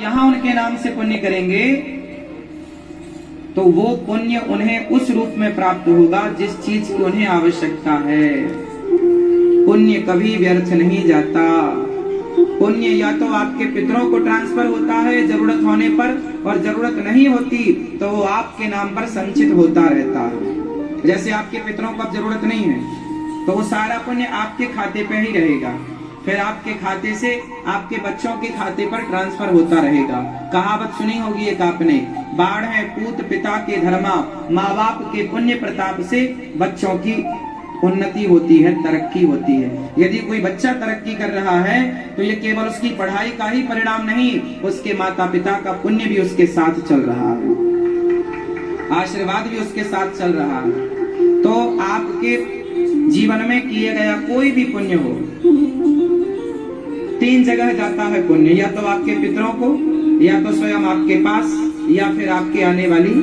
यहाँ उनके नाम से पुण्य करेंगे तो वो पुण्य उन्हें उस रूप में प्राप्त होगा जिस चीज की उन्हें आवश्यकता है। पुण्य कभी व्यर्थ नहीं जाता। पुण्य या तो आपके पितरों को ट्रांसफर होता है जरूरत होने पर, और जरूरत नहीं होती तो वो आपके नाम पर संचित होता रहता है। जैसे आपके पितरों को अब जरूरत नहीं है तो वो सारा पुण्य आपके खाते पे ही रहेगा, फिर आपके खाते से आपके बच्चों के खाते पर ट्रांसफर होता रहेगा। कहावत सुनी होगी एक आपने, बाढ़ है पूत पिता के धर्मा, माँ बाप के पुण्य प्रताप से बच्चों की उन्नति होती है, तरक्की होती है। यदि कोई बच्चा तरक्की कर रहा है तो ये केवल उसकी पढ़ाई का ही परिणाम नहीं, उसके माता पिता का पुण्य भी उसके साथ चल रहा है, आशीर्वाद भी उसके साथ चल रहा है। तो आपके जीवन में किए गया कोई भी पुण्य हो, 3 जगह जाता है पुण्य, या तो आपके पितरों को, या तो स्वयं आपके पास, या फिर आपके आने वाली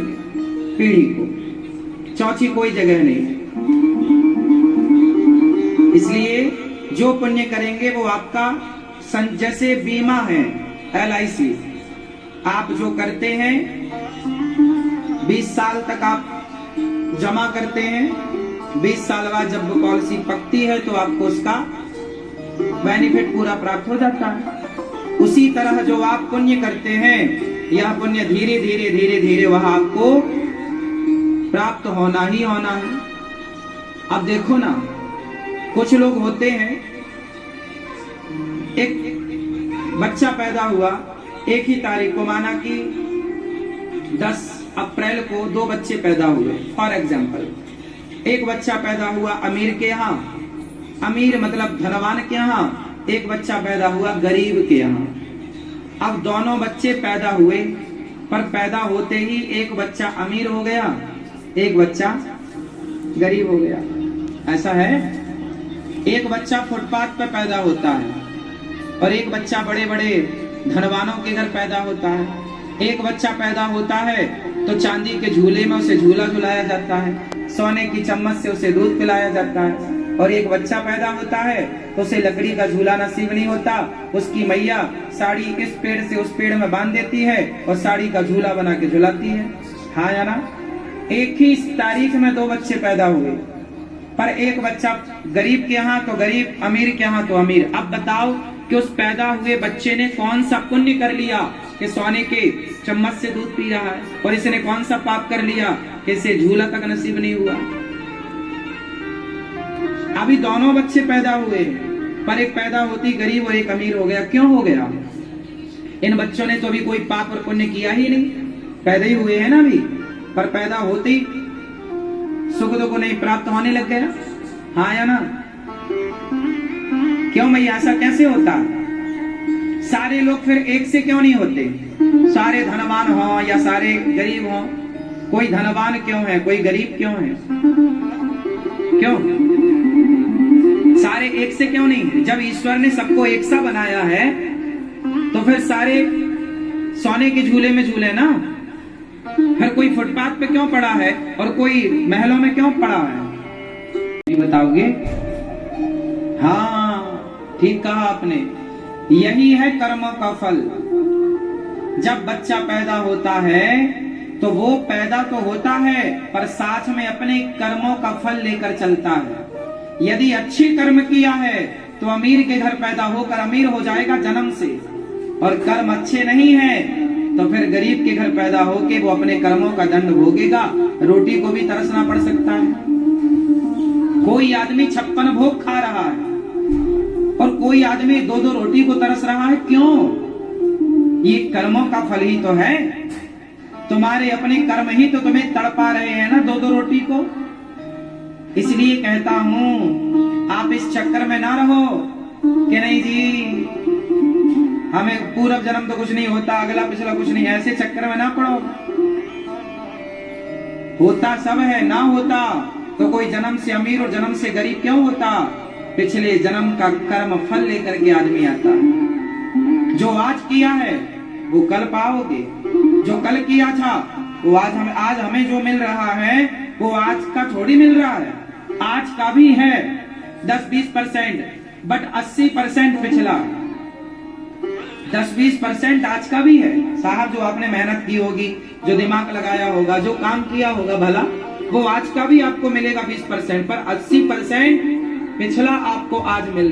पीढ़ी को। चौथी कोई जगह नहीं। इसलिए जो पुण्य करेंगे वो आपका जैसे बीमा है, LIC, आप जो करते हैं 20 साल तक आप जमा करते हैं, 20 साल बाद जब वो पॉलिसी पकती है तो आपको उसका बेनिफिट पूरा प्राप्त हो जाता है। उसी तरह जो आप पुण्य करते हैं, यह पुण्य धीरे धीरे धीरे धीरे वह आपको प्राप्त होना ही होना है। अब देखो ना, कुछ लोग होते हैं, एक बच्चा पैदा हुआ एक ही तारीख को, माना कि 10 अप्रैल को 2 बच्चे पैदा हुए फॉर एग्जाम्पल। एक बच्चा पैदा हुआ अमीर के यहाँ, अमीर मतलब धनवान के यहाँ, एक बच्चा पैदा हुआ गरीब के यहाँ। अब दोनों बच्चे पैदा हुए, पर पैदा होते ही एक बच्चा अमीर हो गया, एक बच्चा गरीब हो गया। ऐसा है। एक बच्चा फुटपाथ पर पैदा होता है और एक बच्चा बड़े बड़े धनवानों के घर पैदा होता है। एक बच्चा पैदा होता है तो चांदी के झूले में उसे झूला झुलाया जाता है, सोने की चम्मच से उसे दूध पिलाया जाता है। और एक बच्चा पैदा होता है तो उसे लकड़ी का झूला नसीब नहीं होता, उसकी मैया साड़ी इस पेड़ से उस पेड़ में बांध देती है और साड़ी का झूला बना के झुलाती है। हाँ या ना? एक ही तारीख में 2 बच्चे पैदा हुए, पर एक बच्चा गरीब के यहाँ तो गरीब, अमीर के यहाँ तो अमीर। अब बताओ कि उस पैदा हुए बच्चे ने कौन सा पुण्य कर लिया कि सोने के चम्मच से दूध पी रहा है, और इसने कौन सा पाप कर लिया कि इसे झूला तक नसीब नहीं हुआ। अभी दोनों बच्चे पैदा हुए, पर एक पैदा होती गरीब और एक अमीर हो गया। क्यों हो गया? इन बच्चों ने तो अभी कोई पाप और पुण्य किया ही नहीं, पैदा ही हुए हैं ना अभी, पर पैदा होते ही सुख दुख नहीं प्राप्त होने लग गया। हाँ या ना? क्यों भैया, ऐसा कैसे होता? सारे लोग फिर एक से क्यों नहीं होते? सारे धनवान हो या सारे गरीब हो, कोई धनवान क्यों है, कोई गरीब क्यों है? क्यों सारे एक से क्यों नहीं है? जब ईश्वर ने सबको एक सा बनाया है तो फिर सारे सोने के झूले में झूले ना। फिर कोई फुटपाथ पे क्यों पड़ा है और कोई महलों में क्यों पड़ा है? बताओगे? हाँ, ठीक कहा आपने। यही है कर्मों का फल। जब बच्चा पैदा होता है तो वो पैदा तो होता है, पर साथ में अपने कर्मों का फल लेकर चलता है। यदि अच्छे कर्म किया है तो अमीर के घर पैदा होकर अमीर हो जाएगा जन्म से, और कर्म अच्छे नहीं है तो फिर गरीब के घर पैदा होके वो अपने कर्मों का दंड भोगेगा। रोटी को भी तरसना पड़ सकता है। कोई आदमी 56 भोग खा रहा है और कोई आदमी 2-2 रोटी को तरस रहा है। क्यों? ये कर्मों का फल ही तो है। तुम्हारे अपने कर्म ही तो तुम्हें तड़पा रहे हैं ना 2-2 रोटी को। इसलिए कहता हूं, आप इस चक्कर में ना रहो कि नहीं जी हमें पूर्व जन्म तो कुछ नहीं होता, अगला पिछला कुछ नहीं, ऐसे चक्कर में ना पड़ो। होता सब है, ना होता तो कोई जन्म से अमीर और जन्म से गरीब क्यों होता? पिछले जन्म का कर्म फल लेकर के आदमी आता है। जो आज किया है वो कल पाओगे, जो कल किया था वो आज हमें जो मिल रहा है वो आज का थोड़ी मिल रहा है। आज का भी है 10-20%, बट 80% पिछला। 10-20% आज का भी है साहब, जो आपने मेहनत की होगी, जो दिमाग लगाया होगा, जो काम किया होगा भला, वो आज का भी आपको मिलेगा 20%, पर 80% पिछला आपको आज मिल रहा है।